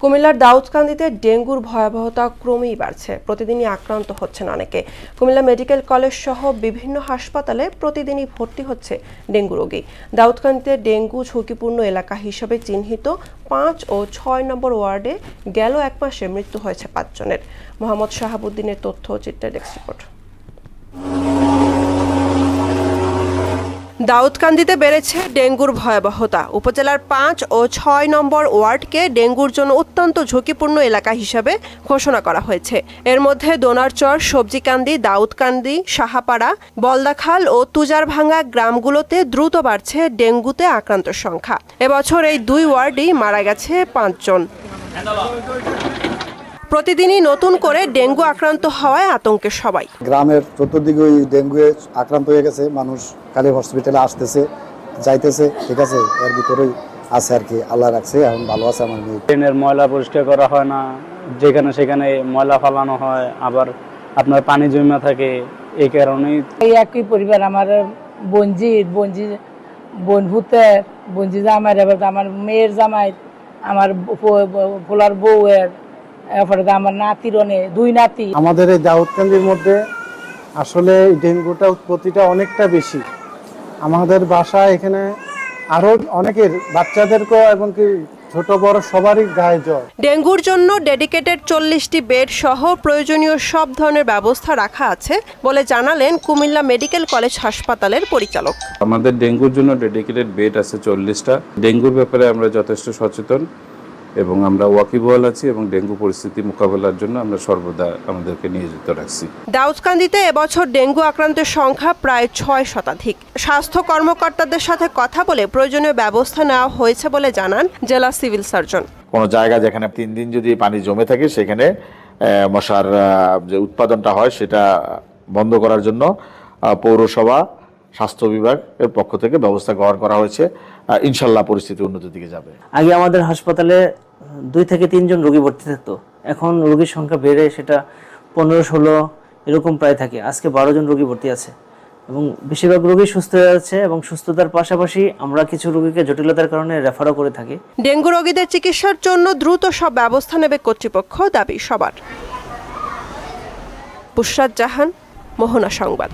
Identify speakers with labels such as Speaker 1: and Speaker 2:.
Speaker 1: কুমিল্লার দাউদকান্দিতে ডেঙ্গুর ভয়াবহতা ক্রমেই বাড়ছে। প্রতিদিনই আক্রান্ত হচ্ছেন অনেকে। কুমিল্লা মেডিকেল কলেজ সহ বিভিন্ন হাসপাতালে প্রতিদিনই ভর্তি হচ্ছে ডেঙ্গু রোগী। দাউদকান্দিতে ডেঙ্গু ঝুঁকিপূর্ণ এলাকা হিসেবে চিহ্নিত ৫ ও ৬ নম্বর ওয়ার্ডে গেল এক মাসে মৃত্যু হয়েছে ৫ জনের। মোহাম্মদ শাহাবুদ্দিনের তথ্য চিত্রের ডেস্ক রিপোর্ট। দাউদকান্দিতে বেড়েছে ডেঙ্গুর ভয়াবহতা। উপজেলার ৫ ও ৬ নম্বর ওয়ার্ডকে ডেঙ্গুর জন্য অত্যন্ত ঝুঁকিপূর্ণ এলাকা হিসেবে ঘোষণা করা হয়েছে। এর মধ্যে দোনারচর, সবজিকান্দি, দাউদকান্দি, সাহাপাড়া, বলদাখাল ও তুজারভাঙ্গা গ্রামগুলোতে দ্রুত বাড়ছে ডেঙ্গুতে আক্রান্তের সংখ্যা। এবছর এই ২ ওয়ার্ডেই মারা গেছে ৫ জন। প্রতিদিনই নতুন করে ডেঙ্গু আক্রান্ত হওয়ায় আতঙ্কে সবাই।
Speaker 2: গ্রামের চতুর্দিকে ওই ডেঙ্গুয়ে আক্রান্ত হয়ে গেছে, মানুষ খালি হসপিটালে আসতেছে যাইতেছে, ঠিক আছে, এর ভিতরেই আছে আর কি। আল্লাহ রাখছে, এখন ভালো আছে আমার মেয়ে।
Speaker 3: ড্রেনের ময়লা পরিষ্কার করা হয় না, যেখানে সেখানে ময়লা ফালানো হয়, আবার আপনার পানি জমা থাকে। এই কারণেই
Speaker 4: এই একই পরিবার, আমার বঞ্জি জামাই, এবার আমার মেয়ের জামাই, আমার পোলার বউয়ের, এরপরে আমার নাতির 2 নাতি।
Speaker 5: আমাদের এই দাউদকান্দির মধ্যে আসলে ডেঙ্গুটা উৎপত্তিটা অনেকটা বেশি। আমাদের বাসা এখানে আরো অনেকের বাচ্চাদেরকেও এবং কি ছোট বড় সবারই গায়ে জ্বর।
Speaker 1: ডেঙ্গুর জন্য ডেডিকেটেড 40টি বেড সহ প্রয়োজনীয় সব ধরনের ব্যবস্থা রাখা আছে বলে জানালেন কুমিল্লা মেডিকেল কলেজ হাসপাতালের পরিচালক।
Speaker 6: আমাদের ডেঙ্গুর জন্য ডেডিকেটেড বেড আছে 40টা। ডেঙ্গুর ব্যাপারে আমরা যথেষ্ট সচেতন এবং আমরা ওয়াকিবহাল আছি এবং ডেঙ্গু পরিস্থিতি মোকাবেলার জন্য আমরা সর্বদা আমাদেরকে নিয়োজিত রাখছি।
Speaker 1: দাউদকান্দিতে এবছর ডেঙ্গু আক্রান্তের সংখ্যা প্রায় 6 শতাধিক। স্বাস্থ্য কর্মকর্তাদের সাথে কথা বলে প্রয়োজনীয় ব্যবস্থা নেওয়া হয়েছে বলে জানান জেলা সিভিল সার্জন।
Speaker 7: কোনো জায়গা যেখানে 3 দিন যদি পানি জমে থাকে সেখানে মশার যে উৎপাদনটা হয় সেটা বন্ধ করার জন্য পৌরসভা, স্বাস্থ্য বিভাগের পক্ষ থেকে ব্যবস্থা গ্রহণ করা হয়েছে। ইনশাল্লাহ পরিস্থিতি উন্নতির দিকে যাবে।
Speaker 8: আগে আমাদের হাসপাতালে 2 থেকে 3 জন রোগী ভর্তি থাকতো, এখন রোগীর সংখ্যা বেড়ে সেটা 15-16 এরকম প্রায় থাকে। আজকে 12 জন রোগী ভর্তি আছে এবং বেশিরভাগ রোগী সুস্থ হয়ে যাচ্ছে এবং সুস্থতার পাশাপাশি আমরা কিছু রোগীকে জটিলতার কারণে রেফারও করে থাকি।
Speaker 1: ডেঙ্গু রোগীদের চিকিৎসার জন্য দ্রুত সব ব্যবস্থা নেবে কর্তৃপক্ষ, দাবি সবার। বুশরাত জাহান, মোহনা সংবাদ।